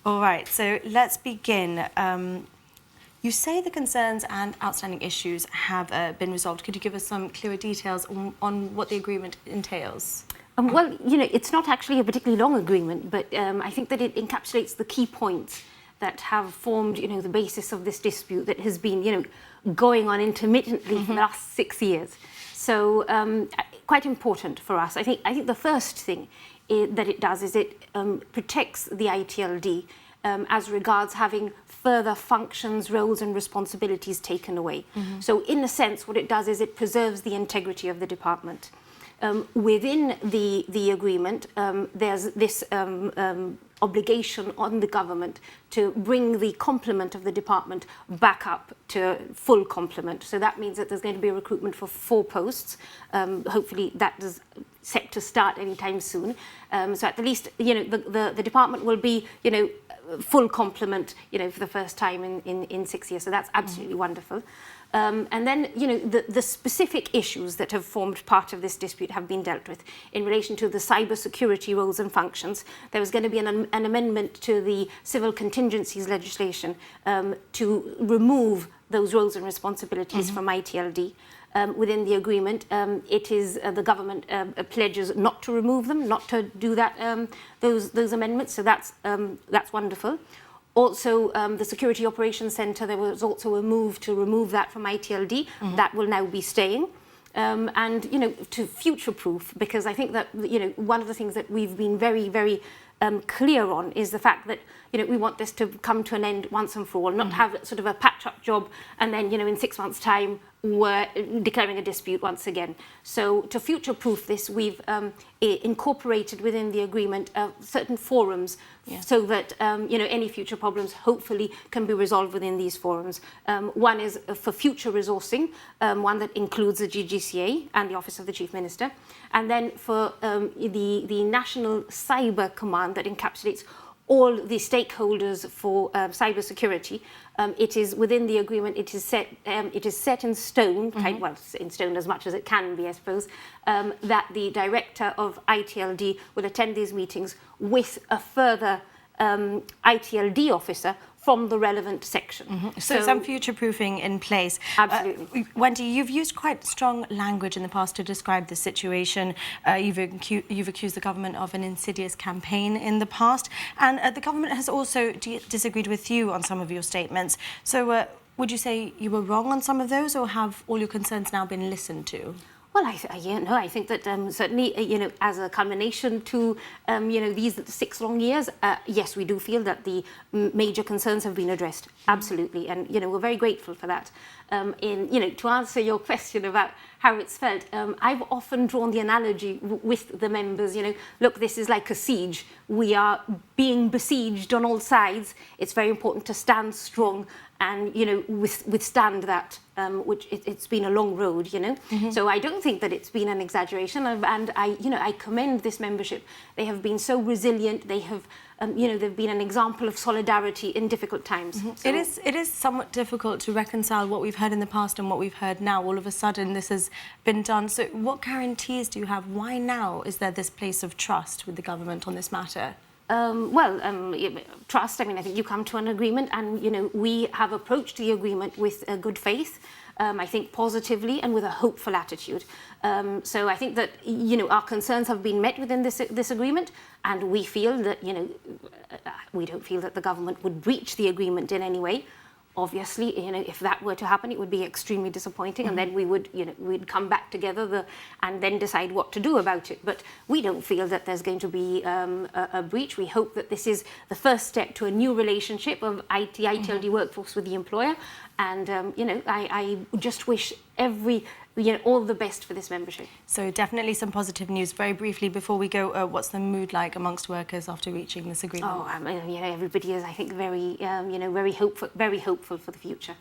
All right, so let's begin. You say the concerns and outstanding issues have been resolved. Could you give us some clearer details on what the agreement entails? Well, it's not actually a particularly long agreement, but I think that it encapsulates the key points that have formed, the basis of this dispute that has been, going on intermittently for the last 6 years. So quite important for us. I think the first thing that it does is it protects the ITLD as regards having further functions, roles and responsibilities taken away. So in a sense, what it does is it preserves the integrity of the department. Within the agreement, there's this obligation on the government to bring the complement of the department back up to full complement. So that means that there's going to be a recruitment for 4 posts. Hopefully that is set to start anytime soon. So at the least, the department will be, full complement, for the first time in 6 years. So that's absolutely wonderful. And then, the specific issues that have formed part of this dispute have been dealt with. In relation to the cyber security roles and functions, there was going to be an amendment to the civil contingencies legislation to remove those roles and responsibilities from ITLD. Within the agreement, it is the government pledges not to remove them, not to do that those amendments. So that's wonderful. Also, the Security Operations Centre, there was also a move to remove that from ITLD. That will now be staying. And, to future-proof, because I think that, one of the things that we've been very, very clear on is the fact that, we want this to come to an end once and for all, not have sort of a patch-up job and then, in 6 months' time, we're declaring a dispute once again. So to future-proof this, we've incorporated within the agreement certain forums so that, any future problems hopefully can be resolved within these forums. One is for future resourcing, one that includes the GGCA and the Office of the Chief Minister, and then for the National Cyber Command that encapsulates all the stakeholders for cyber security. It is within the agreement. It is set in stone, well, in stone as much as it can be, I suppose, that the director of ITLD will attend these meetings with a further ITLD officer from the relevant section. So some future-proofing in place. Absolutely. Wendy, you've used quite strong language in the past to describe the situation. You've accused the government of an insidious campaign in the past, and the government has also disagreed with you on some of your statements. So would you say you were wrong on some of those, or have all your concerns now been listened to? Well, I think that certainly, as a culmination to, these 6 long years, yes, we do feel that the major concerns have been addressed, absolutely, and, we're very grateful for that. To answer your question about how it's felt, I've often drawn the analogy with the members, look, this is like a siege. We are being besieged on all sides. It's very important to stand strong and, withstand that, which it's been a long road, So I don't think that it's been an exaggeration, and I commend this membership. They have been so resilient. They have, they've been an example of solidarity in difficult times. So it is somewhat difficult to reconcile what we've heard in the past and what we've heard now. All of a sudden, this has been done. So what guarantees do you have? Why now is there this place of trust with the government on this matter? Trust, I think you come to an agreement, and, we have approached the agreement with good faith, I think positively and with a hopeful attitude. So I think that, our concerns have been met within this agreement, and we feel that, we don't feel that the government would breach the agreement in any way. Obviously, if that were to happen, it would be extremely disappointing, and then we would, we'd come back together and then decide what to do about it. But we don't feel that there's going to be a breach. We hope that this is the first step to a new relationship of ITLD workforce with the employer, and I just wish all the best for this membership. So definitely some positive news. Very briefly before we go, what's the mood like amongst workers after reaching this agreement? Oh, everybody is, I think, very hopeful for the future.